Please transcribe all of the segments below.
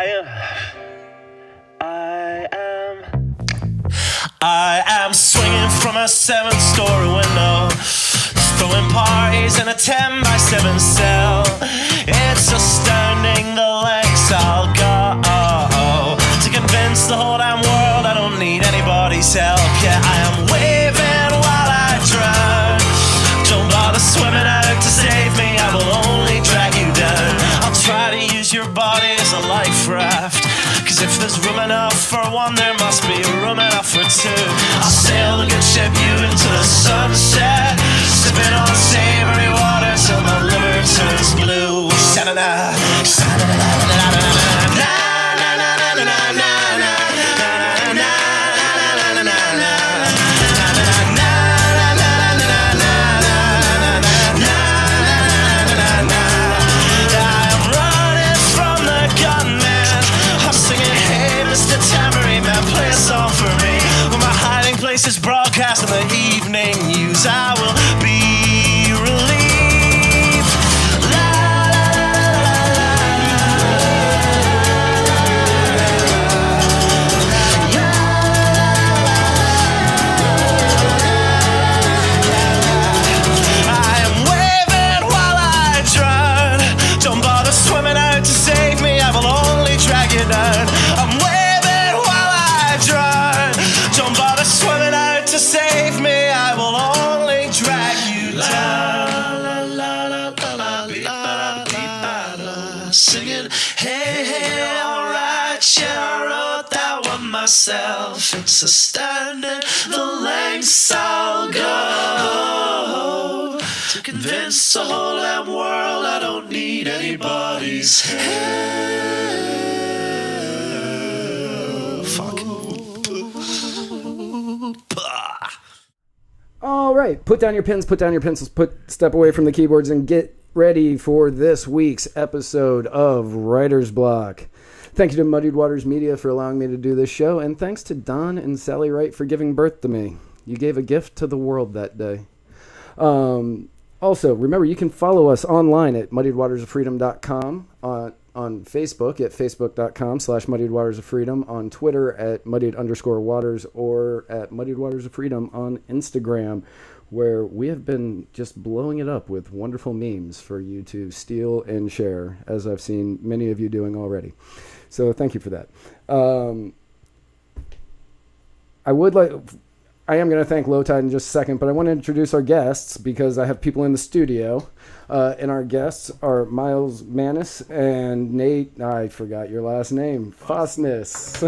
I am swinging from a 7-story window, throwing parties in a 10-by-7 cell. It's astounding the lengths I'll go to convince the whole damn world I don't need anybody's help. Yeah, I am waving while I drown. Don't bother swimming out to save me, I will only drag you down. I'll try to use your body as a life raft, 'cause if there's room enough for one, there must be room enough for two. I'll sail the good ship you into the sunset, sipping on savory water till my liver turns blue. Sha-na-na, sha-na-na-na-na-na-na-na. Is broadcast in the evening news. I will be relieved. La, la, I am waving while I drown. Don't bother swimming out to save me, I will only drag you down. I'm waving while I drown. Don't bother swimming out to save me, I will only drag you down. La, la, la, la, la, la, la, la. Singing, hey, hey, alright, yeah, I wrote that one myself. It's astounding the lengths I'll go to convince the whole damn world I don't need anybody's help. Fuck. All right, put down your pens, put down your pencils, step away from the keyboards and get ready for this week's episode of Writer's Block. Thank you to Muddied Waters Media for allowing me to do this show, and thanks to Don and Sally Wright for giving birth to me. You gave a gift to the world that day. Also, remember, you can follow us online at muddiedwatersofreedom.com, on Facebook at facebook.com/muddiedwatersofreedom, on Twitter at muddied_waters, or at muddiedwatersofreedom on Instagram, where we have been just blowing it up with wonderful memes for you to steal and share, as I've seen many of you doing already. So thank you for that. I am going to thank Low Tide in just a second, but I want to introduce our guests because I have people in the studio. And our guests are Miles Manis and Nate, I forgot your last name, Fosness.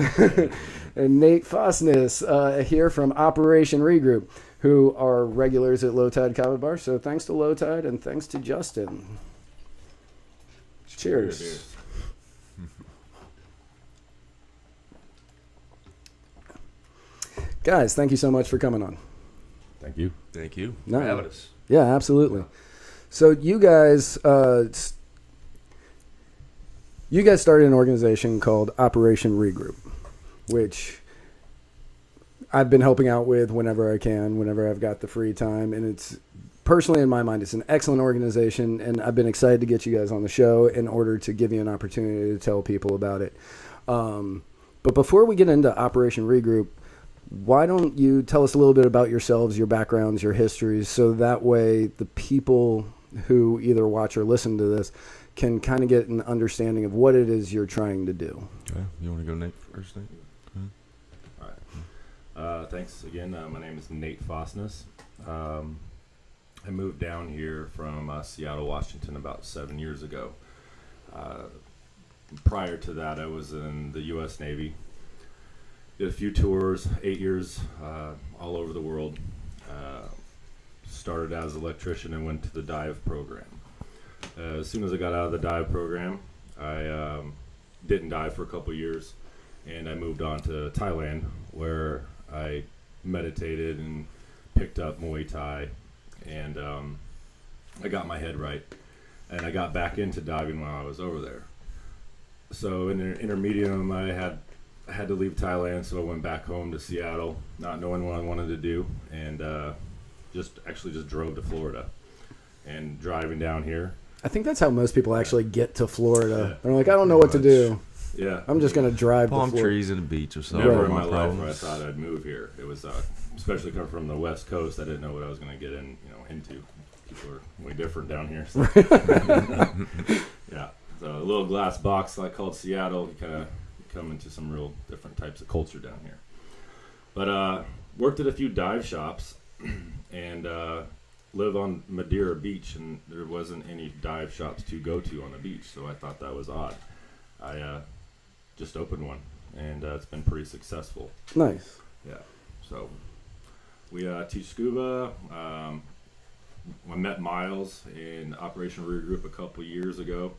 And Nate Fosness here from Operation Regroup, who are regulars at Low Tide Kava Bar. So thanks to Low Tide and thanks to Justin. Cheers. Guys, thank you so much for coming on. Thank you. Thank you No. for having us. Yeah, absolutely. So you guys started an organization called Operation Regroup, which I've been helping out with whenever I can, whenever I've got the free time. And it's personally, in my mind, it's an excellent organization. And I've been excited to get you guys on the show in order to give you an opportunity to tell people about it. But before we get into Operation Regroup, why don't you tell us a little bit about yourselves, your backgrounds, your histories, so that way the people who either watch or listen to this can kind of get an understanding of what it is you're trying to do. Okay. You want to go Nate first, Nate? All right. Thanks again. My name is Nate Fosness. I moved down here from Seattle, Washington about 7 years ago. Prior to that, I was in the U.S. Navy. Did a few tours, 8 years, all over the world. Started as an electrician and went to the dive program. As soon as I got out of the dive program, I didn't dive for a couple years, and I moved on to Thailand, where I meditated and picked up Muay Thai, and I got my head right, and I got back into diving while I was over there. So in the intermediate, I had to leave Thailand, so I went back home to Seattle, not knowing what I wanted to do, and just drove to Florida. And driving down here, I think that's how most people actually get to Florida. They're like, I don't know what to do. Yeah. I'm just gonna drive Palm before. trees and a beach or something. Never Right. in my No life where I problems. thought I'd move here. It was, especially coming from the West Coast, I didn't know what I was going to get into. People are way different down here. So. Yeah. So a little glass box like called Seattle. You kind of come into some real different types of culture down here. But worked at a few dive shops and live on Madeira Beach, and there wasn't any dive shops to go to on the beach. So I thought that was odd. I just opened one, and it's been pretty successful. Nice. Yeah. So we teach scuba. I met Miles in Operation Regroup a couple years ago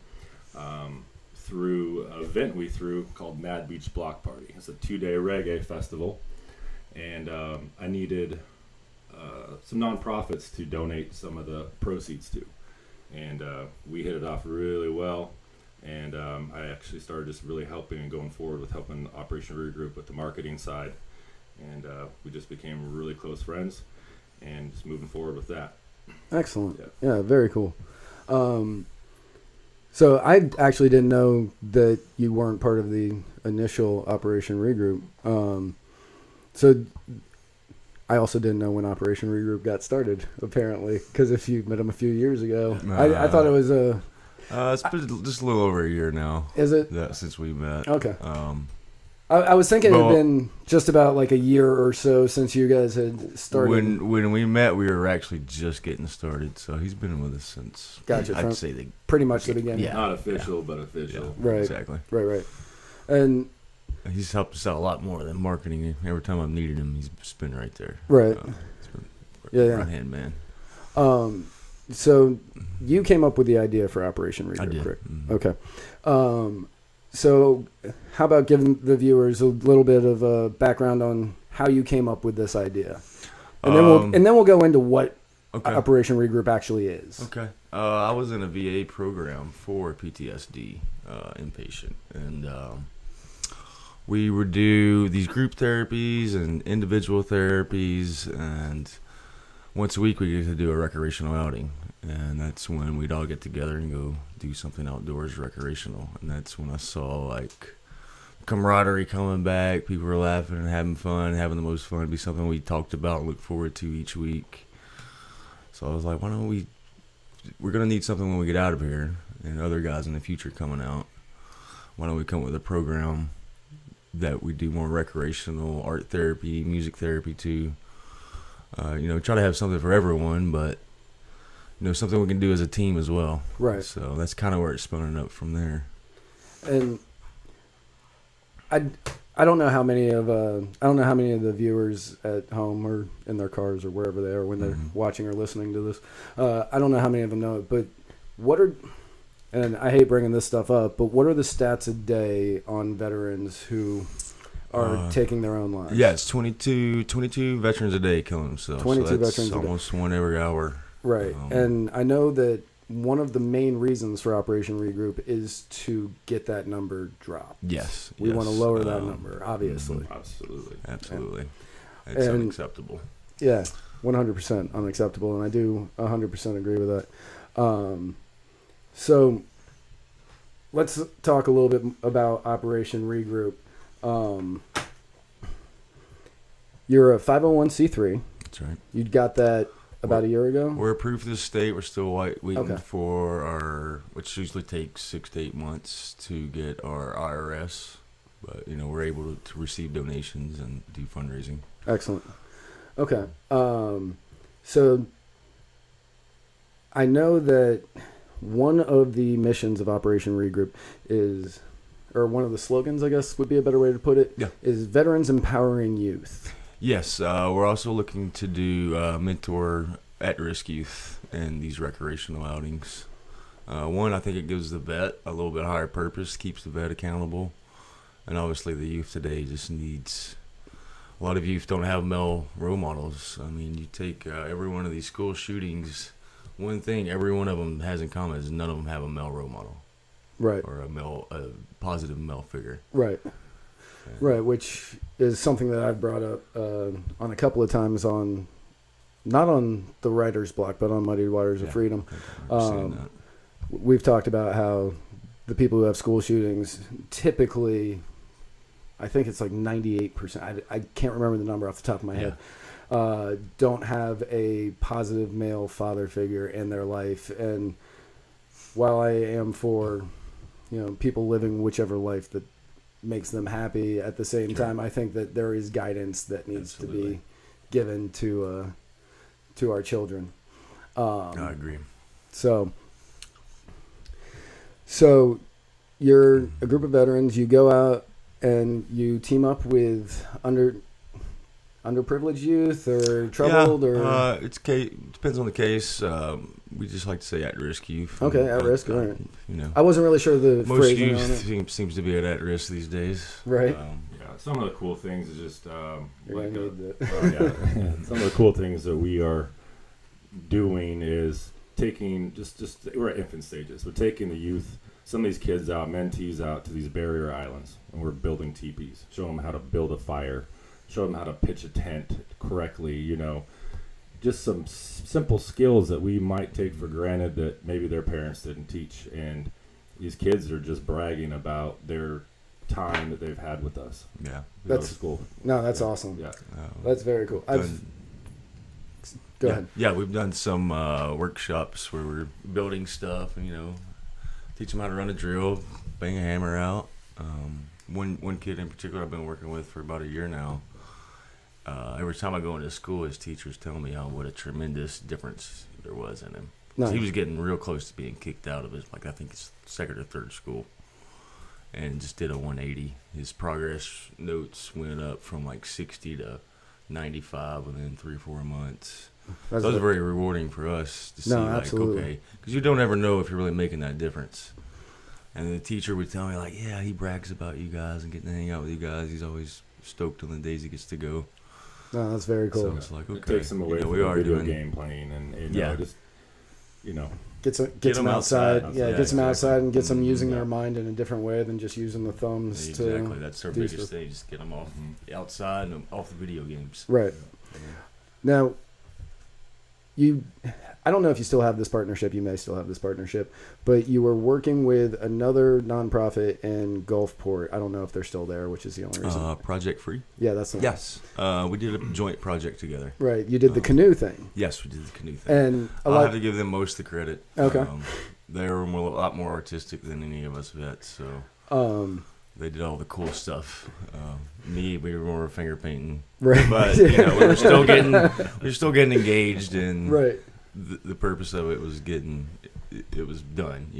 through an event we threw called Mad Beach Block Party. It's a 2-day reggae festival, and I needed some nonprofits to donate some of the proceeds to, and we hit it off really well. And I actually started just really helping and going forward with helping Operation Regroup with the marketing side, and we just became really close friends, and just moving forward with that. Excellent. Yeah. Yeah, very cool. So I actually didn't know that you weren't part of the initial Operation Regroup. So I also didn't know when Operation Regroup got started, apparently, because if you met him a few years ago, I thought it was a. It's been just a little over a year now. Is it? Since we met. Okay. I was thinking it had been just about like a year or so since you guys had started. When we met, we were actually just getting started. So he's been with us since. Gotcha. I'd say the pretty much the beginning. Yeah. Not official, but official. Right. Exactly. Right. And He's helped us out a lot more than marketing. Every time I've needed him, he's been right there. right. He's been Yeah. right hand man. So you came up with the idea for Operation Regroup, I did. correct? Mhm. Okay. So how about giving the viewers a little bit of a background on how you came up with this idea, and then we'll go into what Okay. Operation Regroup actually is. Okay. I was in a VA program for PTSD inpatient, and we would do these group therapies and individual therapies, and once a week we get to do a recreational outing, and that's when we'd all get together and go do something outdoors recreational, and that's when I saw like camaraderie coming back. People were laughing and having fun, having the most fun. It'd be something we talked about and looked forward to each week. So I was like, why don't we're going to need something when we get out of here, and other guys in the future coming out. Why don't we come up with a program that we do more recreational art therapy, music therapy too. Try to have something for everyone, but something we can do as a team as well. Right. So that's kind of where it's spun up from there. And I don't know how many of the viewers at home or in their cars or wherever they are when they're watching or listening to this. I don't know how many of them know it, but and I hate bringing this stuff up, but what are the stats a day on veterans who are taking their own lives? Yeah, it's 22 veterans a day killing themselves. 22 so that's veterans a day. almost one every hour. Right. And I know that one of the main reasons for Operation Regroup is to get that number dropped. Yes. We want to lower that number, obviously. Absolutely. It's unacceptable. Yeah, 100% unacceptable, and I do 100% agree with that. So let's talk a little bit about Operation Regroup. You're a 501c3. That's right. You got that about a year ago? We're approved for the state. We're still waiting Okay. for which usually takes 6 to 8 months to get our IRS. But, we're able to receive donations and do fundraising. Excellent. Okay. So I know that one of the missions of Operation Regroup is, or one of the slogans, I guess would be a better way to put it, is Veterans Empowering Youth. Yes, we're also looking to do mentor at-risk youth in these recreational outings. One, I think it gives the vet a little bit higher purpose, keeps the vet accountable, and obviously the youth today just needs. A lot of youth don't have male role models. I mean, you take every one of these school shootings. One thing every one of them has in common is none of them have a male role model, Right. or a positive male figure. Right. Right, which is something that I've brought up on a couple of times not on the Wrighters block, but on Muddied Waters of Freedom. I've seen that. We've talked about how the people who have school shootings typically, I think it's like 98%. I can't remember the number off the top of my head. Don't have a positive male father figure in their life. And while I am for, people living whichever life that makes them happy, at the same time, I think that there is guidance that needs to be given to our children. I agree. So you're a group of veterans. You go out and you team up with underprivileged youth or troubled, or depends on the case. We just like to say at-risk youth. Okay, at-risk. All right. You I wasn't really sure the most phrasing on it. youth seems to be at risk these days. Right. Some of the cool things is just You're gonna need some of the cool things that we are doing is taking we're at infant stages. We're taking the youth, some of these kids out, mentees out to these barrier islands, and we're building teepees, show them how to build a fire, show them how to pitch a tent correctly, just some simple skills that we might take for granted that maybe their parents didn't teach. And these kids are just bragging about their time that they've had with us. Yeah. That's school. No, that's awesome. Yeah. That's very cool. Go ahead. Yeah, we've done some workshops where we're building stuff and, teach them how to run a drill, bang a hammer out. One kid in particular I've been working with for about a year now. Every time I go into school, his teachers tell me what a tremendous difference there was in him. Nice. He was getting real close to being kicked out of his, I think it's second or third school, and just did a 180. His progress notes went up from 60 to 95 within 3 or 4 months. That was very rewarding for us to see, absolutely. okay, because you don't ever know if you're really making that difference. And the teacher would tell me, yeah, he brags about you guys and getting to hang out with you guys. He's always stoked on the days he gets to go. No, that's very cool. So it's okay. It takes them away from the video game playing and just Gets them outside. Yeah, gets them exactly. outside and gets them using their mind in a different way than just using the thumbs. Exactly, that's our biggest stuff. thing. Just get them off outside and off the video games. Right. Now, I don't know if you still have this partnership. You may still have this partnership, but you were working with another nonprofit in Gulfport. I don't know if they're still there, which is the only reason. Project Free? Yeah, that's the one. Yes. We did a joint project together. Right. You did the canoe thing. Yes, we did the canoe thing. And I'll have to give them most of the credit. Okay. They were a lot more artistic than any of us vets, so they did all the cool stuff. We were more finger painting. Right. But we were still getting engaged, and right. The purpose of it was it was done.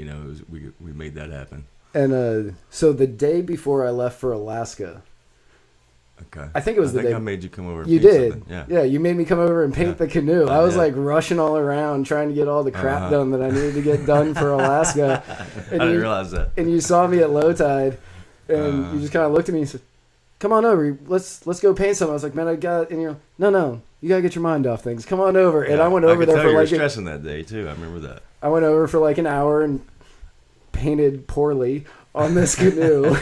We made that happen. And so the day before I left for Alaska, okay, I think it was the day I made you come over. You and paint did, something. yeah. You made me come over and paint the canoe. I was yeah. rushing all around trying to get all the crap done that I needed to get done for Alaska. And I didn't realize that. And you saw me at low tide, and you just kind of looked at me and said, "Come on over. Let's go paint something." I was like, "Man, I got." And you're, no. You gotta get your mind off things. Come on over. And I went over there for you were stressing that day too. I remember that. I went over for an hour and painted poorly on this canoe.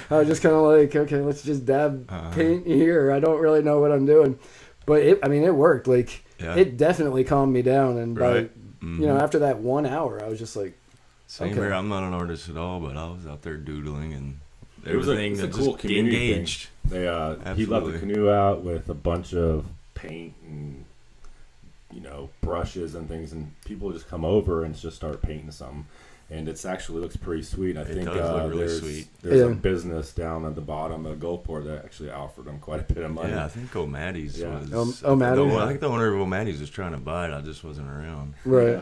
I was just kind of okay, let's just dab paint here. I don't really know what I'm doing, but it worked. It definitely calmed me down. And by after that 1 hour, I was just same here. I'm not an artist at all, but I was out there doodling and. It was a cool community engaged. Thing. He left the canoe out with a bunch of paint and brushes and things, and people just come over and just start painting something, and it actually looks pretty sweet. I think there's a business down at the bottom of Gulfport that actually offered them quite a bit of money. Yeah, I think O'Maddy's was. O'Maddy's. I think the owner of O'Maddy's was trying to buy it. I just wasn't around. Right.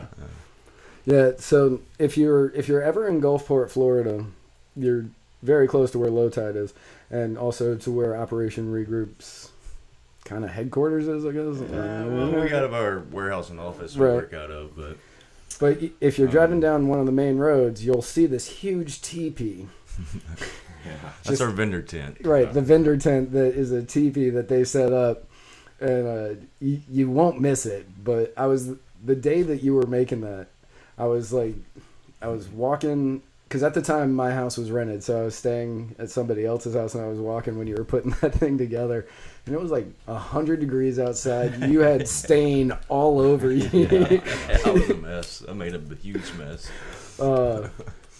Yeah. So if you're ever in Gulfport, Florida, you're very close to where low tide is, and also to where Operation Regroup's kind of headquarters is, I guess. Well, we got our warehouse and office we work out of, but if you're driving down one of the main roads, you'll see this huge teepee. That's our vendor tent. Right, the vendor tent that is a teepee that they set up, and you won't miss it. But the day that you were making that, I was walking. Because at the time, my house was rented, so I was staying at somebody else's house, and I was walking when you were putting that thing together. And it was 100 degrees outside. You had stain all over you. I was a mess. I made a huge mess.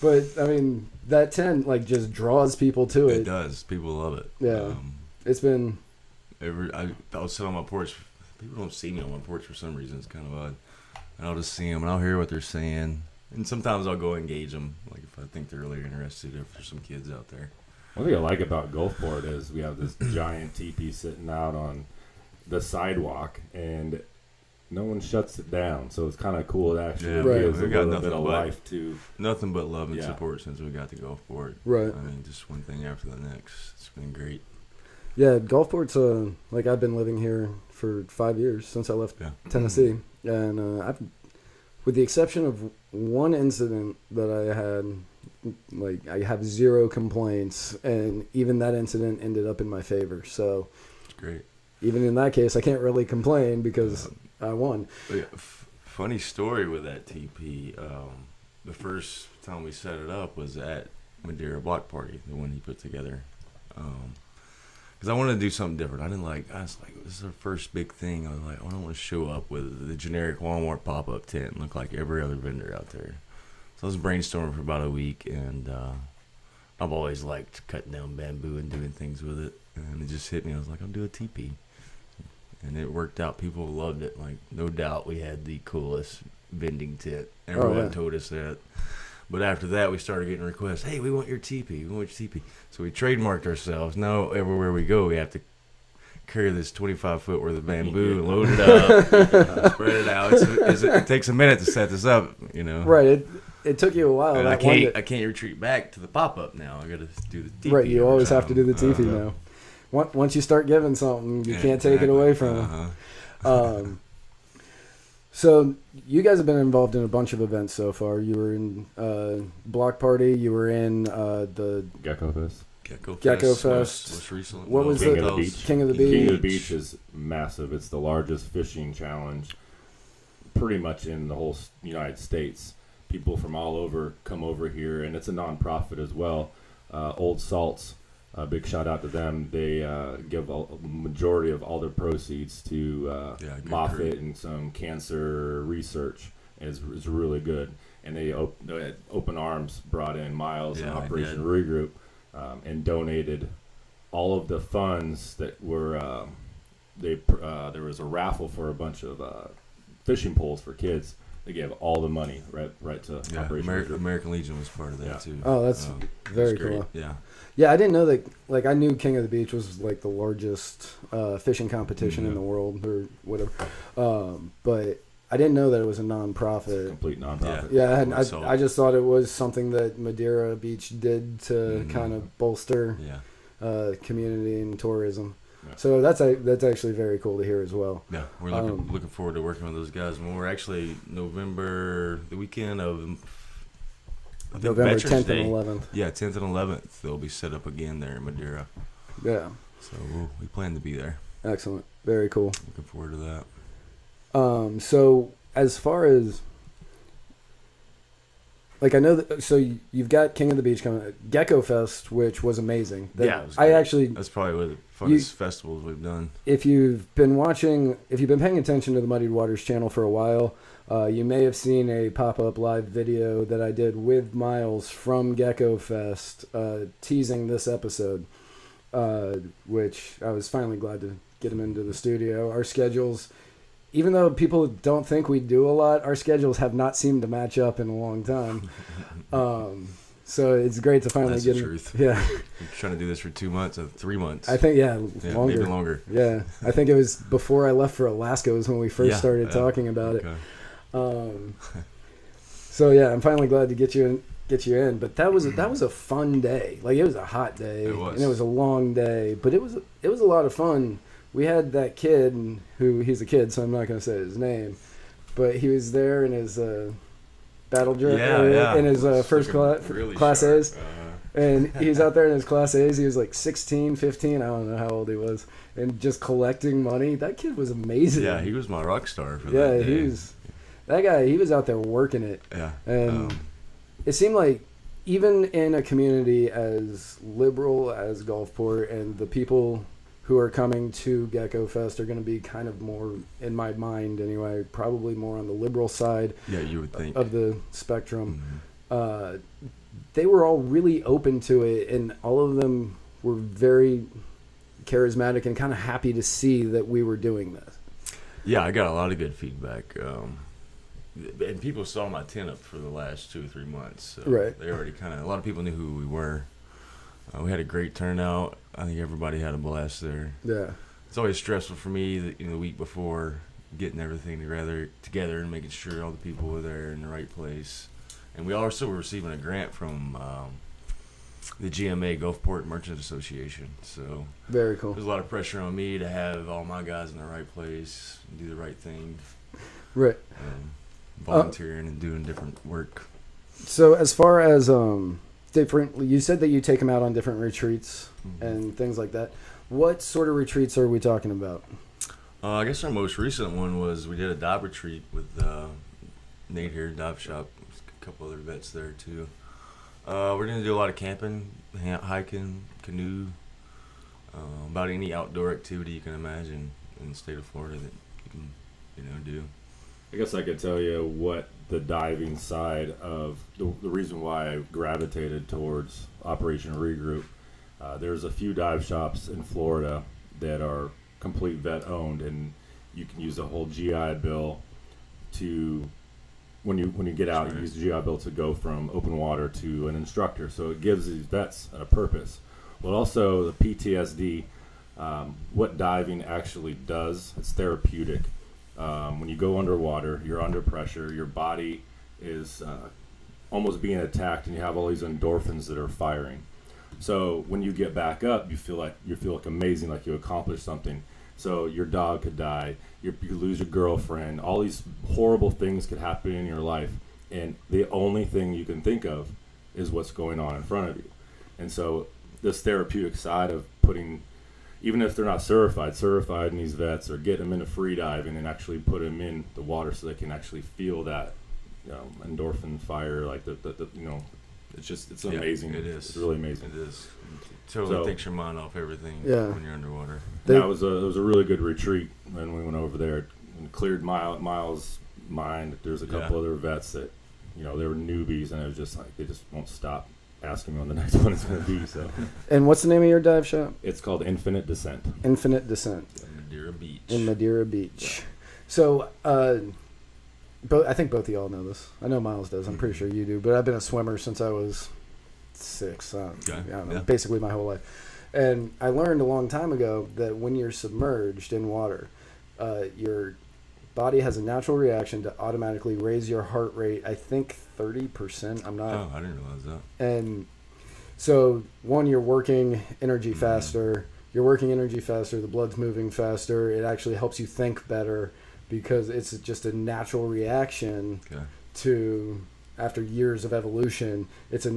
But I mean, that tent like just draws people to it. It does. People love it. Yeah, it's been. I was sitting on my porch. People don't see me on my porch for some reason. It's kind of odd. And I'll just see them and I'll hear what they're saying. And sometimes I'll go engage them, like if I think they're really interested, if there's some kids out there. One thing I like about Gulfport is we have this giant teepee sitting out on the sidewalk, and no one shuts it down. So it's kind of cool. It actually gives a little bit of life to. Nothing but love and support since we got to Gulfport. Right. I mean, just one thing after the next. It's been great. Yeah, Gulfport's like I've been living here for 5 years since I left Tennessee, and I've, with the exception of one incident that I had, like I have zero complaints, and even that incident ended up in my favor. So it's great. Even in that case, I can't really complain because I won. Yeah, funny story with that TP. The first time we set it up was at Madeira Block Party, the one he put together. Because I wanted to do something different. I was like, this is our first big thing. I was like, I don't want to show up with the generic Walmart pop-up tent and look like every other vendor out there. So I was brainstorming for about a week, and I've always liked cutting down bamboo and doing things with it. And it just hit me. I was like, I'll do a teepee. And it worked out. People loved it. Like, no doubt we had the coolest vending tent. Everyone told us that. But after that, we started getting requests. Hey, we want your teepee. We want your teepee. So we trademarked ourselves. Now, everywhere we go, we have to carry this 25-foot worth of bamboo and load it up, spread it out. It takes a minute to set this up, you know. Right. It took you a while. And I can't retreat back to the pop-up now. I got to do the teepee. Right, you always have to do the teepee now. Once you start giving something, you can't take it away from them. So you guys have been involved in a bunch of events so far. You were in Block Party. You were in the Gecko Fest. Gecko Fest. Most recently. What was King of the Beach? King of the Beach. King of the Beach is massive. It's the largest fishing challenge pretty much in the whole United States. People from all over come over here, and it's a non-profit as well. Old Salts, a big shout out to them. They give a majority of all their proceeds to Moffitt and some cancer research. It's really good. And they Open Arms brought in Miles and Operation Regroup and donated all of the funds that were there was a raffle for a bunch of fishing poles for kids. They gave all the money right to Operation Regroup. American Legion was part of that too. Oh, that's very cool. Yeah, I didn't know that. Like, I knew King of the Beach was like the largest fishing competition in the world or whatever, but I didn't know that it was a non-profit. Complete non-profit. Yeah, and I just thought it was something that Madeira Beach did to kind of bolster community and tourism. Yeah. So that's actually very cool to hear as well. Yeah, we're looking forward to working with those guys more. Actually, the weekend of November Veterans 10th Day. and 11th. Yeah, 10th and 11th. They'll be set up again there in Madeira. Yeah. So we plan to be there. Excellent. Very cool. Looking forward to that. So as far as, like, I know that, so you've got King of the Beach coming, Gecko Fest, which was amazing. It was great. That's probably one of the funnest festivals we've done. If you've been paying attention to the Muddied Waters channel for a while, you may have seen a pop-up live video that I did with Miles from Gecko Fest, teasing this episode, which I was finally glad to get him into the studio. Our schedules, even though people don't think we do a lot, our schedules have not seemed to match up in a long time. So it's great to finally get him. Truth. Yeah. I'm trying to do this for 2 months, 3 months. I think, longer. Maybe longer. Yeah. I think it was before I left for Alaska was when we first started talking about it. So yeah, I'm finally glad to get you in. But that was a fun day. Like, it was a hot day. It was. And it was a long day. But it was a lot of fun. We had that kid he's a kid, so I'm not going to say his name, but he was there in his battle dress, in his first class A's, and he's out there in his class A's. He was like 16, 15, I don't know how old he was, and just collecting money. That kid was amazing. Yeah, he was my rock star for that day. He was out there working it. Yeah, and it seemed like even in a community as liberal as Gulfport, and the people who are coming to Gecko Fest are going to be kind of more, in my mind anyway, probably more on the liberal side. Yeah, you would think of the spectrum. they were all really open to it, and all of them were very charismatic and kind of happy to see that we were doing this. Yeah, I got a lot of good feedback. And people saw my tent up for the last 2 or 3 months. So Right. They already a lot of people knew who we were. We had a great turnout. I think everybody had a blast there. Yeah. It's always stressful for me that, the week before, getting everything together and making sure all the people were there in the right place. And we also were receiving a grant from the GMA, Gulfport Merchant Association. So Very cool. there's a lot of pressure on me to have all my guys in the right place, and do the right thing, Right. volunteering and doing different work. So as far as different, you said that you take them out on different retreats and things like that. What sort of retreats are we talking about? I guess our most recent one was we did a dive retreat with Nate here, dive shop. There's a couple other vets there too. We're going to do a lot of camping, hiking, canoe, about any outdoor activity you can imagine in the state of Florida that you can, do. I guess I could tell you what the diving side of the reason why I gravitated towards Operation Regroup. There's a few dive shops in Florida that are complete vet owned, and you can use a whole GI Bill to when you get out, you use the GI Bill to go from open water to an instructor. So it gives these vets a purpose. Well, also the PTSD, what diving actually does, it's therapeutic. When you go underwater, you're under pressure, your body is almost being attacked, and you have all these endorphins that are firing. So when you get back up, you feel like amazing, like you accomplished something. So your dog could die, you could lose your girlfriend, all these horrible things could happen in your life, and the only thing you can think of is what's going on in front of you. And so this therapeutic side of putting, even if they're not certified in these vets, or get them into free diving and actually put them in the water so they can actually feel that endorphin fire, like the it's amazing. It is. It's really amazing. It is. Totally takes your mind off everything when you're underwater. It was a really good retreat when we went over there and cleared Miles' mind. There's a couple other vets that, they were newbies, and it was just like they just won't stop asking me when the next one is going to be. So. And what's the name of your dive shop? It's called Infinite Descent. Infinite Descent. Madeira Beach. In Madeira Beach. So, I think both of y'all know this. I know Miles does. I'm pretty sure you do. But I've been a swimmer since I was 6. I don't know, basically my whole life. And I learned a long time ago that when you're submerged in water, your body has a natural reaction to automatically raise your heart rate, I think 30%. I'm not. Oh, I didn't realize that. And so, one, you're working energy faster. The blood's moving faster. It actually helps you think better, because it's just a natural reaction to, after years of evolution, it's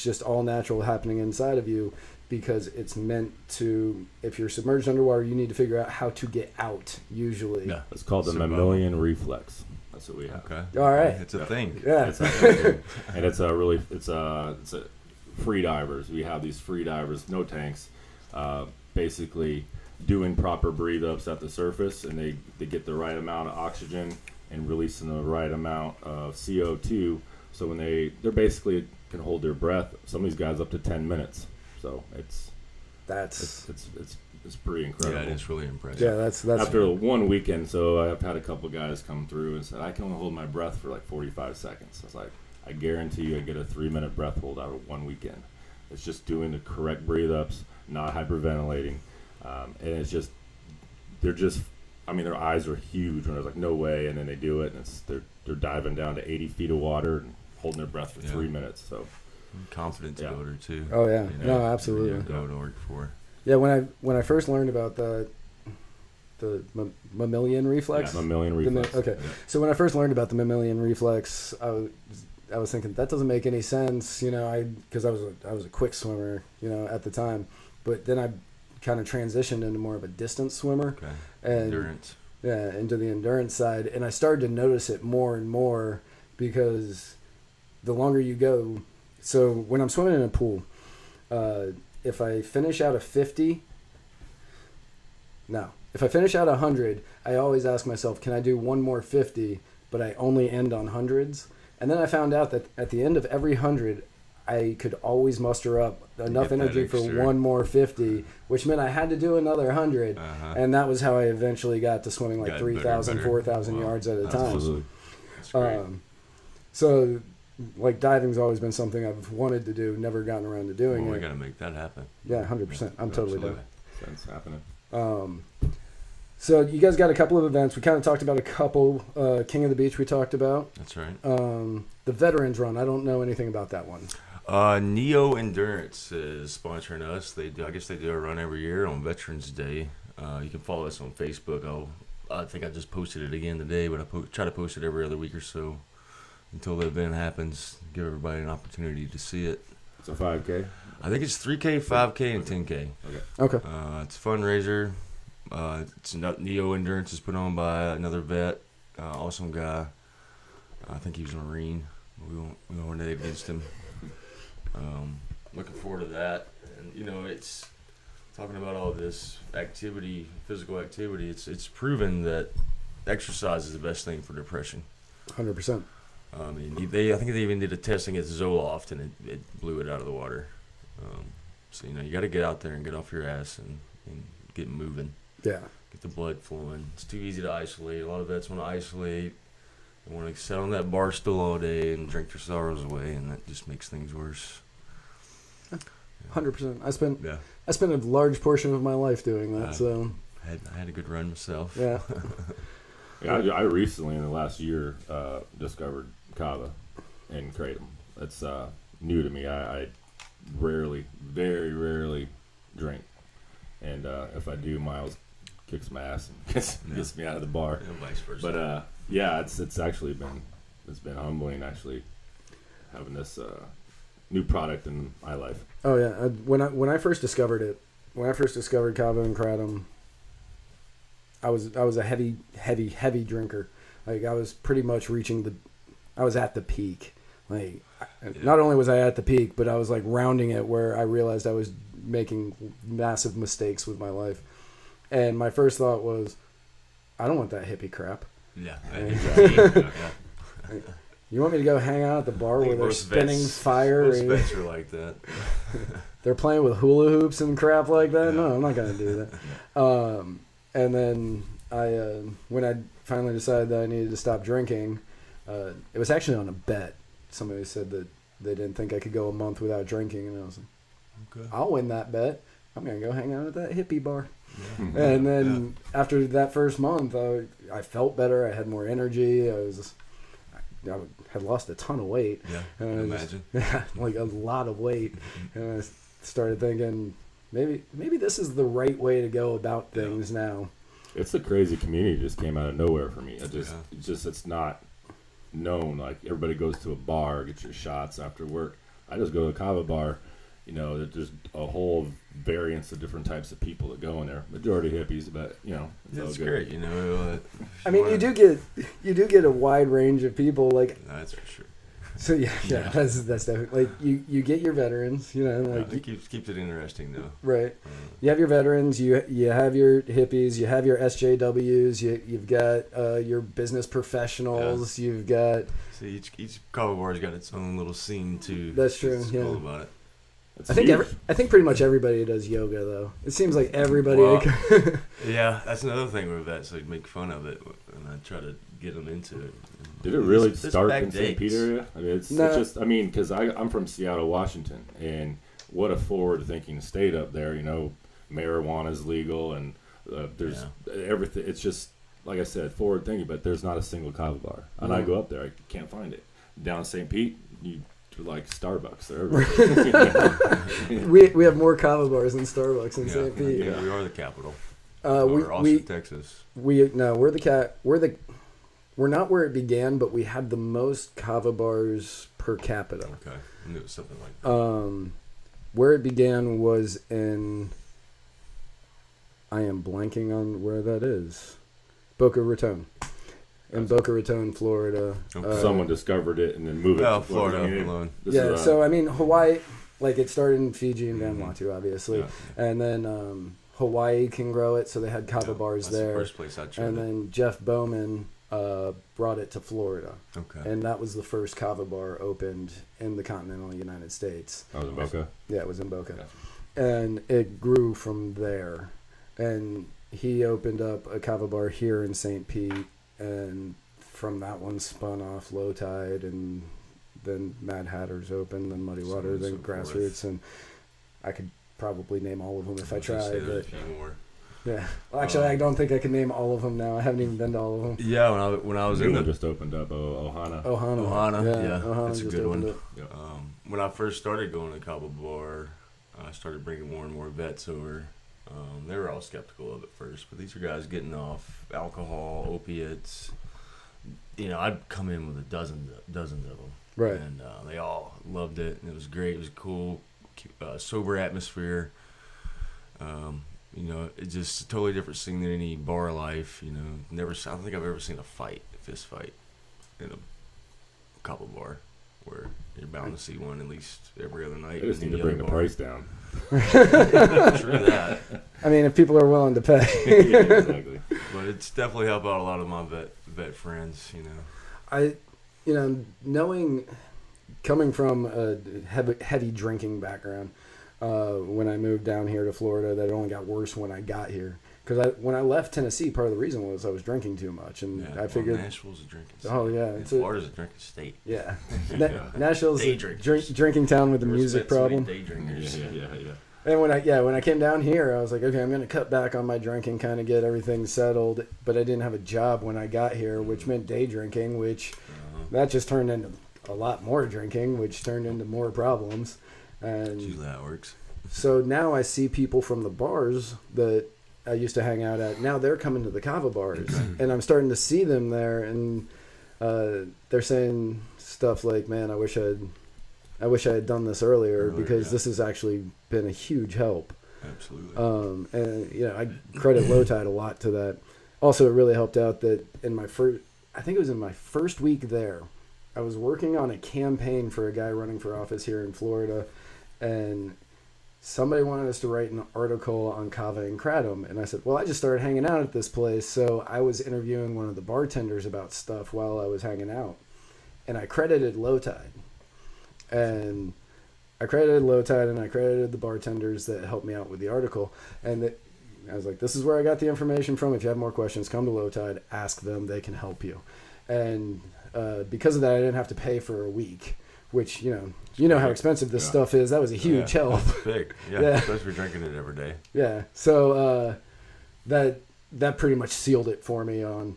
just all natural happening inside of you, because it's meant to, if you're submerged underwater, you need to figure out how to get out, usually. Yeah, it's called the mammalian reflex. That's what we have. Okay. All right. It's a thing. Yeah. And it's a free divers. We have these free divers, no tanks, basically doing proper breathe ups at the surface, and they get the right amount of oxygen and releasing the right amount of CO2. So when they're basically can hold their breath, some of these guys up to 10 minutes. So it's pretty incredible. Yeah, it's really impressive. Yeah, that's after one weekend. So I've had a couple guys come through and said, I can only hold my breath for like 45 seconds. I was like, I guarantee you I get a 3-minute breath hold out of one weekend. It's just doing the correct breathe ups, not hyperventilating. And it's just, their eyes are huge when I was like, no way. And then they do it, and they're diving down to 80 feet of water and holding their breath for 3 minutes. So confidence builder too. Oh yeah, no, absolutely. Go to work for. Yeah, when I first learned about the mammalian reflex. Yeah, mammalian reflex. Okay, so when I first learned about the mammalian reflex, I was thinking that doesn't make any sense, because I was a quick swimmer, at the time, but then I kind of transitioned into more of a distance swimmer. Okay. And endurance. Yeah, into the endurance side, and I started to notice it more and more, because the longer you go. So when I'm swimming in a pool, if I finish out a 50, if I finish out 100, I always ask myself, can I do one more 50? But I only end on hundreds. And then I found out that at the end of every 100, I could always muster up enough get that energy for extra. one more 50, which meant I had to do another 100. And that was how I eventually got to swimming like Got 3,000, better. 4,000 Wow. yards at a That's time. awesome. That's great. So, like, diving's always been something I've wanted to do, never gotten around to doing Well, we it. got to make that happen. Yeah, 100%. I'm totally down. That's happening. So you guys got a couple of events. We kind of talked about a couple. King of the Beach we talked about. That's right. The Veterans Run. I don't know anything about that one. Neo Endurance is sponsoring us. They do. I guess they do a run every year on Veterans Day. You can follow us on Facebook. I think I just posted it again today, but I try to post it every other week or so until the event happens. Give everybody an opportunity to see it. It's a 5K. I think it's 3K, 5K, and 10K. Okay. It's a fundraiser. Neo Endurance is put on by another vet, awesome guy. I think he was a Marine. We won't name against him. Looking forward to that. And it's talking about all this activity, physical activity. It's proven that exercise is the best thing for depression. 100%. I think they even did a testing at Zoloft, and it blew it out of the water. So you got to get out there and get off your ass and get moving. Yeah. Get the blood flowing. It's too easy to isolate. A lot of vets want to isolate. They want to sit on that bar stool all day and drink their sorrows away, and that just makes things worse. 100%. I spent Yeah, a large portion of my life doing that. So I had a good run myself. yeah. Yeah, I recently in the last year discovered kava and kratom. It's new to me. I very rarely drink, and if I do, Miles kicks my ass and gets me out of the bar. And vice versa. But yeah, it's actually been humbling actually having this new product in my life. Oh yeah. When I first discovered it, when I first discovered kava and kratom, I was a heavy drinker. Like I was pretty much I was at the peak. Like not only was I at the peak, but I was like rounding it where I realized I was making massive mistakes with my life. And my first thought was, I don't want that hippie crap. Yeah. You want me to go hang out at the bar where they're Most spinning vets- fire Most and vets are like that. they're playing with hula hoops and crap like that? No, I'm not going to do that. And then when I finally decided that I needed to stop drinking, it was actually on a bet. Somebody said that they didn't think I could go a month without drinking, and I was like, Okay. I'll win that bet. I'm going to go hang out at that hippie bar. And then after that first month, I felt better. I had more energy. I had lost a ton of weight. Yeah, I And can I just- imagine. like a lot of weight. And I started thinking, maybe this is the right way to go about things now. It's a crazy community. Just came out of nowhere for me. It's not known. Like everybody goes to a bar, gets your shots after work. I just go to a kava bar. There's just a whole variance of different types of people that go in there. Majority hippies, but it's all It's good. great, I mean, you do get a wide range of people. Like, That's for sure. so yeah. That's definitely like you get your veterans. Like It keeps it interesting though. right. You have your veterans. You have your hippies. You have your SJWs. You've got your business professionals. Yeah. You've got. See, each kava bar's got its own little scene too. That's true, It's yeah. cool about it. It's I think huge. I think pretty much everybody does yoga though. It seems like everybody. Well, Yeah, that's another thing with vets. They make fun of it, and I try to get them into it. Did it really There's start back in St. dates. Peter area? I mean, it's No. just, because I'm from Seattle, Washington, and what a forward-thinking state up there. Marijuana is legal, and there's everything. It's just, like I said, forward-thinking, but there's not a single kava bar. And I go up there, I can't find it. Down in St. Pete, you like Starbucks. They're everywhere. we have more kava bars than Starbucks in St. Pete. Yeah, we are the capital. We Or Austin, Texas. we're not where it began, but we have the most kava bars per capita. Okay, I knew it was something like that. Where it began was in. I am blanking on where that is. Boca Raton. In Boca Raton, Florida. Okay. Someone discovered it and then moved it to Florida I mean, alone. this Yeah, is, so I mean Hawaii, like it started in Fiji and Vanuatu, obviously, Yeah. and then Hawaii can grow it, so they had kava bars That's there. the first place I tried And it. then Jeff Bowman brought it to Florida. Okay. And that was the first kava bar opened in the continental United States. Oh, in Boca? Yeah, it was in Boca. Gotcha. And it grew from there. And he opened up a kava bar here in St. Pete, and from that one spun off Low Tide, and then Mad Hatter's opened, then Muddy So Water, on and then so forth. Grassroots, and I could probably name all of them if I was gonna say tried. there's But a few more. yeah, well, actually, I don't think I can name all of them now. I haven't even been to all of them. Yeah, when I was New in one the just opened up, Ohana. Ohana, yeah, Ohana that's a just good opened one. up. Yep. When I first started going to Cabo Bar, I started bringing more and more vets over. They were all skeptical of it first, but these are guys getting off alcohol, opiates. You know, I'd come in with dozens of them, Right. and they all loved it, and it was great. It was cool, sober atmosphere. You know, it's just a totally different scene than any bar life. You know, I don't think I've ever seen a fist fight, in a Cabo Bar, where you're bound to see one at least every other night. They just in need to other bring the bar. price down. True that. I mean, if people are willing to pay. Yeah, exactly. But it's definitely helped out a lot of my vet friends, you know. Coming from a heavy drinking background, when I moved down here to Florida, that only got worse when I got here. Because when I left Tennessee, part of the reason was I was drinking too much, and I figured, Nashville's a drinking state. oh yeah, And Florida's a drinking state. yeah, Yeah. Nashville's Day a drinkers. drinking town with a There's music so many problem. Day drinkers. Yeah. And when I came down here, I was like, okay, I'm going to cut back on my drinking, kind of get everything settled. But I didn't have a job when I got here, which meant day drinking, which that just turned into a lot more drinking, which turned into more problems. And It's usually how it works. so now I see people from the bars that I used to hang out at. Now they're coming to the kava bars, and I'm starting to see them there, and they're saying stuff like, "Man, I wish I had done this earlier because yeah. this has actually been a huge help." Absolutely. And you know, I credit Low Tide a lot to that. Also, it really helped out that I think it was in my first week there, I was working on a campaign for a guy running for office here in Florida, and somebody wanted us to write an article on kava and kratom. And I said, well, I just started hanging out at this place. So I was interviewing one of the bartenders about stuff while I was hanging out. And I credited Low Tide. And I credited Low Tide, and I credited the bartenders that helped me out with the article. And I was like, this is where I got the information from. If you have more questions, come to Low Tide, ask them, they can help you. And because of that, I didn't have to pay for a week, which, you know how expensive this stuff is. That was a huge help. That's big. Yeah, Yeah. especially if you're drinking it every day. Yeah. So that pretty much sealed it for me on,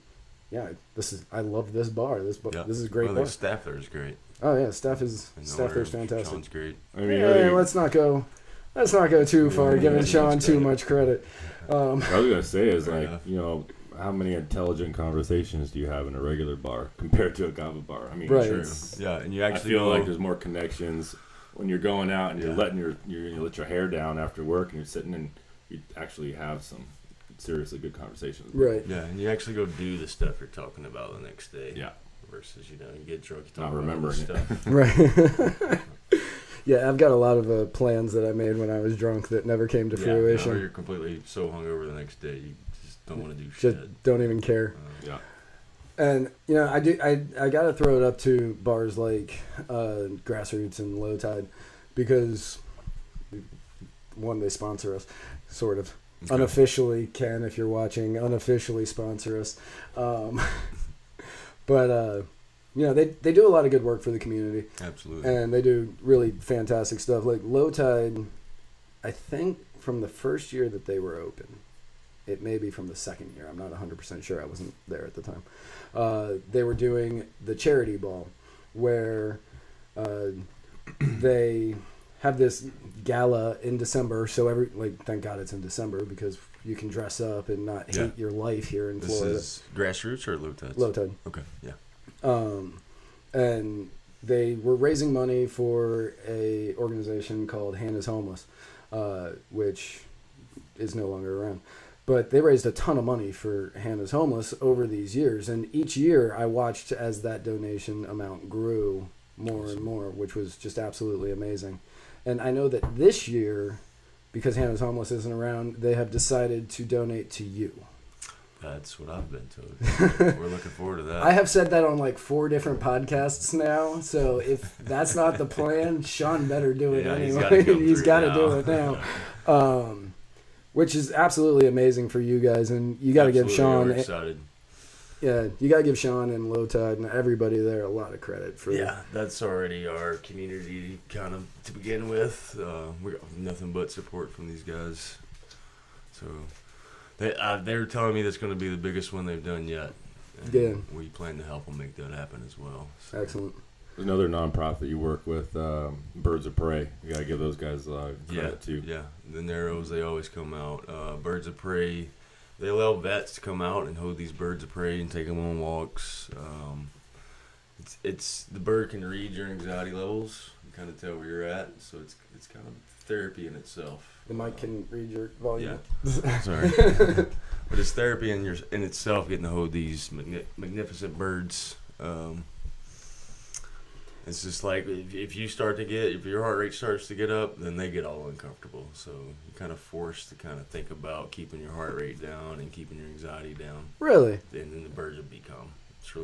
I love this bar. This is a great well, bar. the staff there is great. Oh yeah, staff And the there's owner, fantastic. Sean's great. I mean, Hey, let's not go too far, Yeah, giving yeah, Sean that's too great. much credit. what I was gonna say is Fair like, enough. how many intelligent conversations do you have in a regular bar compared to a kava bar? I mean, Right. True. it's- Yeah, and you I actually feel go, like there's more connections when you're going out and you're Yeah. letting you let your hair down after work and you're sitting and you actually have some seriously good conversations. Right. yeah, and you actually go do the stuff you're talking about the next day. Yeah. Versus, you get drunk, you Not talk about other remembering it. stuff. Right. Yeah, I've got a lot of plans that I made when I was drunk that never came to Or fruition. you're completely so hungover the next day, you just don't want to do Just shit. don't even care. Yeah. And I gotta throw it up to bars like Grassroots and Low Tide, because one, they sponsor us, sort of. Okay. Unofficially, Ken, if you're watching, unofficially sponsor us. But they do a lot of good work for the community, Absolutely. and they do really fantastic stuff. Like Low Tide, I think from the first year that they were open, it may be from the second year. I'm not 100% sure. I wasn't there at the time. They were doing the charity ball, where they have this gala in December. So thank God it's in December, because you can dress up and not hate your life here in This Florida. is Grassroots or Low Tides? Low Tide. Okay, yeah. And they were raising money for a organization called Hand is Homeless, which is no longer around. But they raised a ton of money for Hand is Homeless over these years. And each year I watched as that donation amount grew more and more, which was just absolutely amazing. And I know that this year, because Hand is Homeless isn't around, they have decided to donate to you. That's what I've been told. We're looking forward to that. I have said that on like 4 different podcasts now. So if that's not the plan, Sean better do it anyway. He's got to do it now. Which is absolutely amazing for you guys, and you got to give Sean. We're excited. Yeah, you got to give Sean and Low Tide and everybody there a lot of credit for. Yeah, that's already our community kind of to begin with. We got nothing but support from these guys. So they were telling me that's going to be the biggest one they've done yet. And yeah, we plan to help them make that happen as well. So. Excellent. There's another nonprofit you work with, Birds of Prey. You got to give those guys credit too. Yeah, the Narrows, they always come out. Birds of Prey, they allow vets to come out and hold these birds of prey and take them on walks. It's the bird can read your anxiety levels and kind of tell where you're at, so it's kind of therapy in itself. The mic can read your volume. Yeah, sorry. But it's therapy in itself, getting to hold these magnificent birds. It's just like if your heart rate starts to get up, then they get all uncomfortable. So you're kind of forced to kind of think about keeping your heart rate down and keeping your anxiety down. Really? And then the birds will be calm.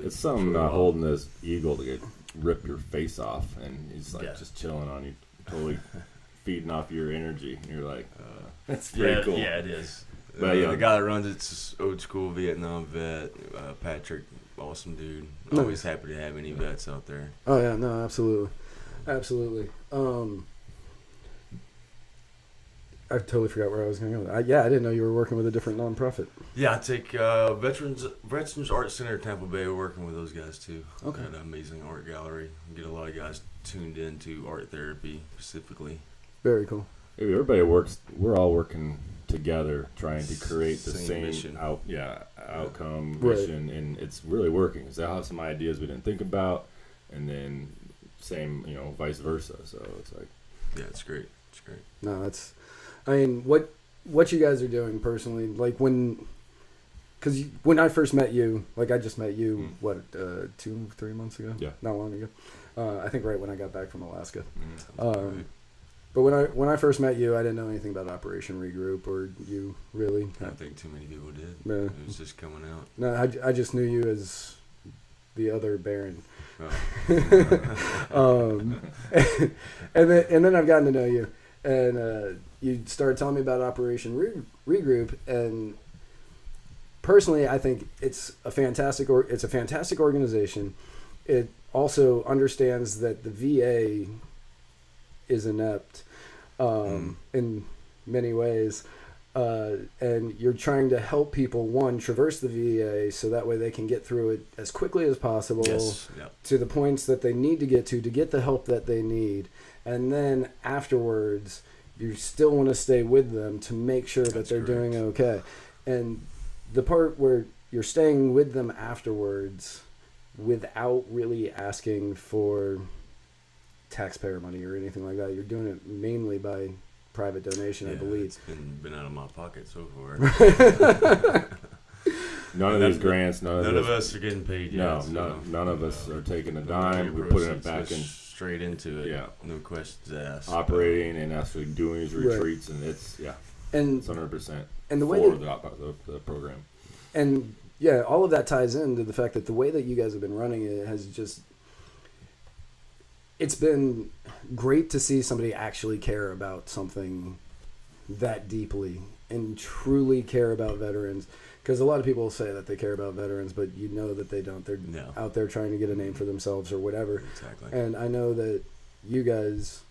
It's something about holding this eagle to rip your face off, and he's like just chilling on you, totally feeding off your energy. And you're like, that's pretty cool. Yeah, it is. But the guy that runs it's old school Vietnam vet, Patrick. Awesome dude. Always happy to have any vets out there. Oh yeah, no, absolutely. I totally forgot where I was going to go. I didn't know you were working with a different nonprofit. Yeah, I take Veterans Art Center Tampa Bay. We're working with those guys too. Okay. Got an amazing art gallery. Get a lot of guys tuned into art therapy specifically. Very cool. Everybody works. We're all working together, trying to create the same mission. Outcome, Right. mission, and it's really working. So I have some ideas we didn't think about, and then same, vice versa. So it's like, yeah, it's great. It's great. No, what you guys are doing personally, like when I first met you, like I just met you, 2-3 months ago? Yeah. Not long ago. I think right when I got back from Alaska. Right. But when I first met you, I didn't know anything about Operation Regroup, or you really. I don't think too many people did. Yeah. It was just coming out. No, I just knew you as the other Baron. Oh. And then I've gotten to know you, and you started telling me about Operation Regroup, and personally, I think it's a fantastic organization. It also understands that the VA is inept in many ways, and you're trying to help people traverse the VA so that way they can get through it as quickly as possible to the points that they need to get the help that they need, and then afterwards you still want to stay with them to make sure that they're doing okay. And the part where you're staying with them afterwards without really asking for taxpayer money or anything like that, you're doing it mainly by private donation, I believe. It's been out of my pocket so far. None of these grants, none of us are getting paid yet. None of us are taking a dime. We're putting it back in straight into it. Yeah, no questions asked. Operating and actually doing these retreats, and it's and it's 100%. And the way the program, and all of that ties into the fact that the way that you guys have been running it has just. It's been great to see somebody actually care about something that deeply and truly care about veterans. Because a lot of people say that they care about veterans, but you know that they don't. They're out there trying to get a name for themselves or whatever. Exactly. And I know that you guys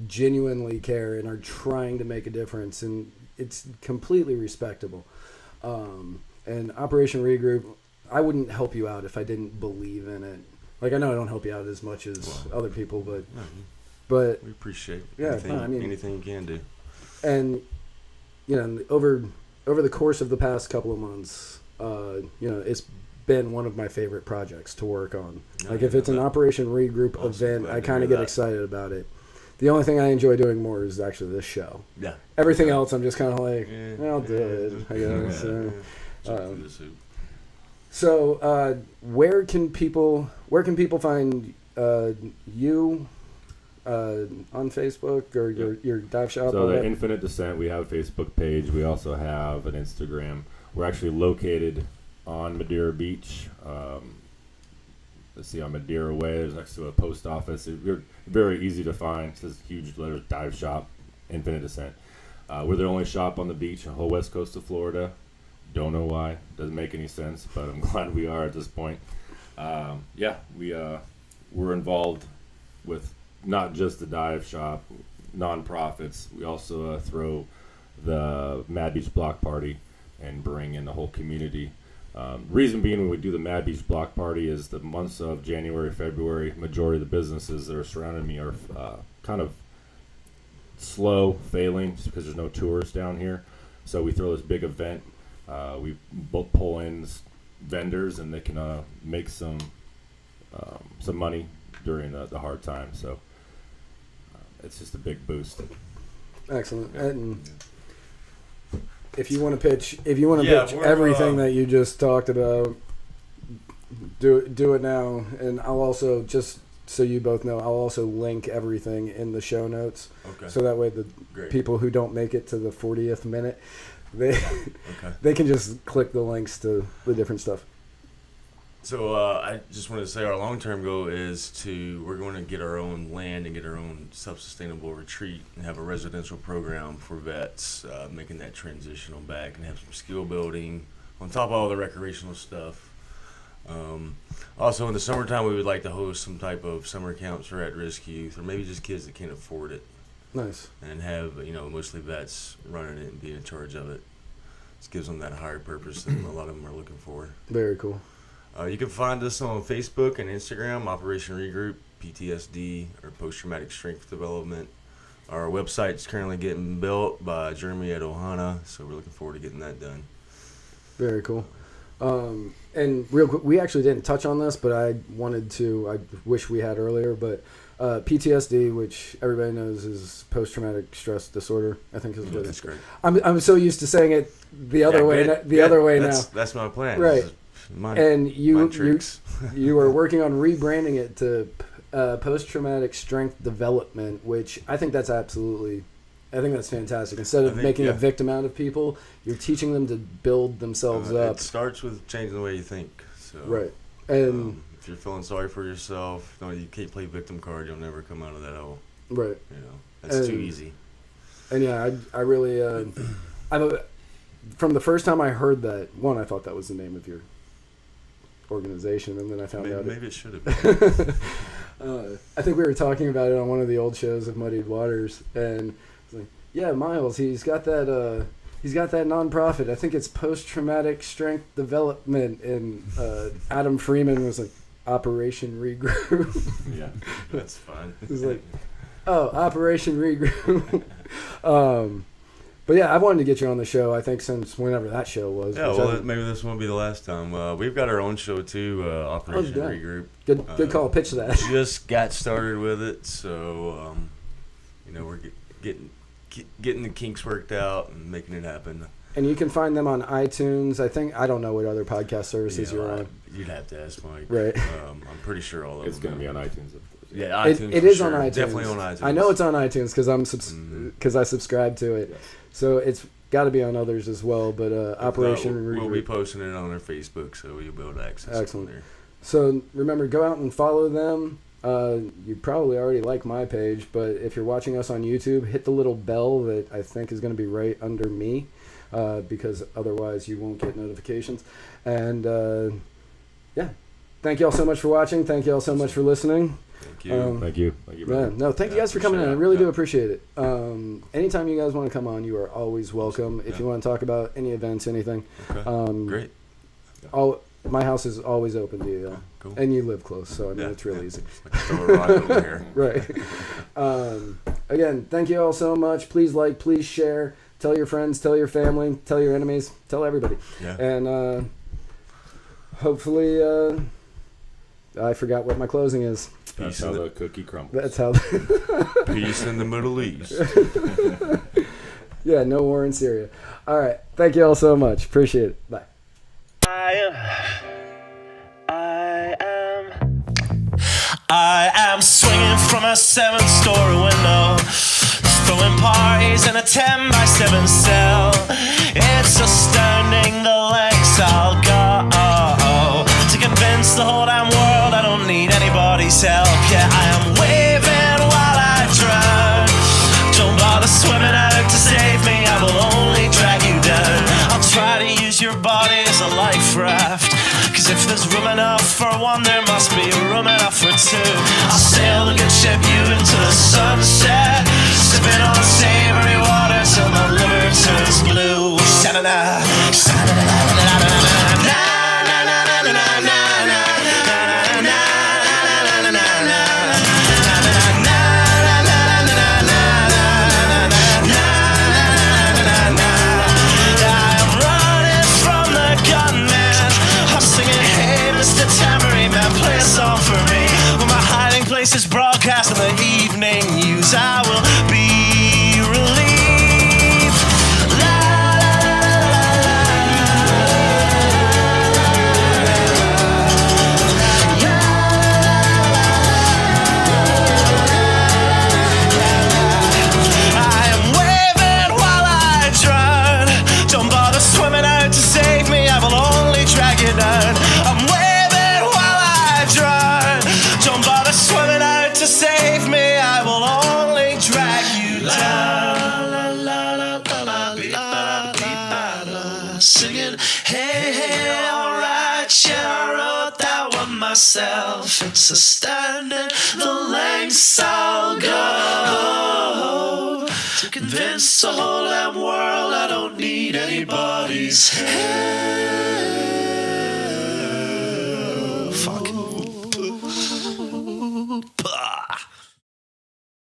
genuinely care and are trying to make a difference, and it's completely respectable. And Operation Regroup, I wouldn't help you out if I didn't believe in it. Like, I know I don't help you out as much as other people, but we appreciate anything you can do. And over the course of the past couple of months, it's been one of my favorite projects to work on. If it's an Operation Regroup event, I kind of get excited about it. The only thing I enjoy doing more is actually this show. Yeah. Everything else, I'm just kind of like, I'll do it, I guess. So, where can people find you on Facebook or your dive shop? So the Infinite Descent, we have a Facebook page. We also have an Instagram. We're actually located on Madeira Beach. Let's see, on Madeira Way. There's next to a post office. We're very easy to find. It says huge letters, dive shop, Infinite Descent. We're the only shop on the beach on the whole west coast of Florida. Don't know why. Doesn't make any sense, but I'm glad we are at this point. We're involved with not just the dive shop, nonprofits. We also throw the Mad Beach Block Party and bring in the whole community. Reason being, when we do the Mad Beach Block Party is the months of January, February, majority of the businesses that are surrounding me are kind of slow, failing, just because there's no tourists down here. So we throw this big event. We pull in vendors, and they can make some money during the hard times. So it's just a big boost. Excellent. And if you want to pitch everything that you just talked about, do it now. And I'll also, just so you both know, I'll also link everything in the show notes. Okay. So that way the people who don't make it to the 40th minute, they can just click the links to the different stuff. So I just wanted to say our long-term goal is we're going to get our own land and get our own self-sustainable retreat and have a residential program for vets, making that transitional back, and have some skill building on top of all the recreational stuff. Also, in the summertime, we would like to host some type of summer camps for at-risk youth, or maybe just kids that can't afford it. Nice. And have, mostly vets running it and being in charge of it. This gives them that higher purpose that a lot of them are looking for. Very cool. You can find us on Facebook and Instagram, Operation Regroup, PTSD, or Post-Traumatic Strength Development. Our website's currently getting built by Jeremy at Ohana, so we're looking forward to getting that done. Very cool. And real quick, we actually didn't touch on this, but I wish we had earlier, but PTSD, which everybody knows is post-traumatic stress disorder, I think is what That's great. I'm so used to saying it the other way now. That's my plan. Right. And you are working on rebranding it to post-traumatic strength development, which I think that's fantastic. Instead of making a victim out of people, you're teaching them to build themselves up. It starts with changing the way you think. So, right. And if you're feeling sorry for yourself, you can't play victim card. You'll never come out of that hole. Right. That's too easy. And I really, from the first time I heard that, I thought that was the name of your organization, and then I found out maybe it should have been. I think we were talking about it on one of the old shows of Muddied Waters, and it's like, yeah, Miles, he's got that nonprofit. I think it's Post-Traumatic Strength Development, and Adam Freeman was like, Operation Regroup. Yeah, that's fun. It was like, oh, Operation Regroup. But yeah, I wanted to get you on the show, I think, since whenever that show was. Yeah, maybe this won't be the last time. We've got our own show, too, Operation Regroup. Good call. Pitch that. Just got started with it, so, we're getting the kinks worked out and making it happen. And you can find them on iTunes. I don't know what other podcast services you're on. You'd have to ask Mike. Right. I'm pretty sure all of it's them. It's going to be on iTunes. Yeah, iTunes. It is sure. on iTunes. Definitely on iTunes. I know it's on iTunes because I subscribe to it. Yes. So it's got to be on others as well. But Operation Regroup. We'll be posting it on our Facebook, so you'll be able to access it from there. So remember, go out and follow them. You probably already like my page, but if you're watching us on YouTube, hit the little bell that I think is going to be right under me, because otherwise you won't get notifications. And thank you all so much for watching. Thank you all so much for listening. Thank you. Thank you. Thank you, brother. Thank you guys for coming in. I really do appreciate it. Anytime you guys want to come on, you are always welcome. If you want to talk about any events, anything. Okay. Great. My house is always open to you. Cool. And you live close, so it's really easy. Like throw a rock over here. Right. Again, thank you all so much. Please like, please share. Tell your friends, tell your family, tell your enemies, tell everybody. Yeah. And hopefully, I forgot what my closing is. That's how the cookie crumbles. That's how. Peace in the Middle East. Yeah, no war in Syria. All right. Thank you all so much. Appreciate it. Bye. I am swinging from a 7-story window, throwing parties in a 10 by 7 cell. It's astounding the for one, there must be room enough for two. I'll sail the good ship you into the sunset, sipping on savory water till my liver turns blue. Sha-na-na, sha-na-na-na-na-na-na-na. Is broadcast in the evening news. I will be relieved. La, la, I am waving while I drown. Don't bother swimming out to save me, I will only drag you down. I'm waving while I drown. Don't bother swimming out to save me, I will only drag you down. La, la, la, la, la, la, la, singing, hey, hey, alright, yeah, I wrote that one myself. It's astounding the lengths I'll go to convince the whole damn world I don't need anybody's help.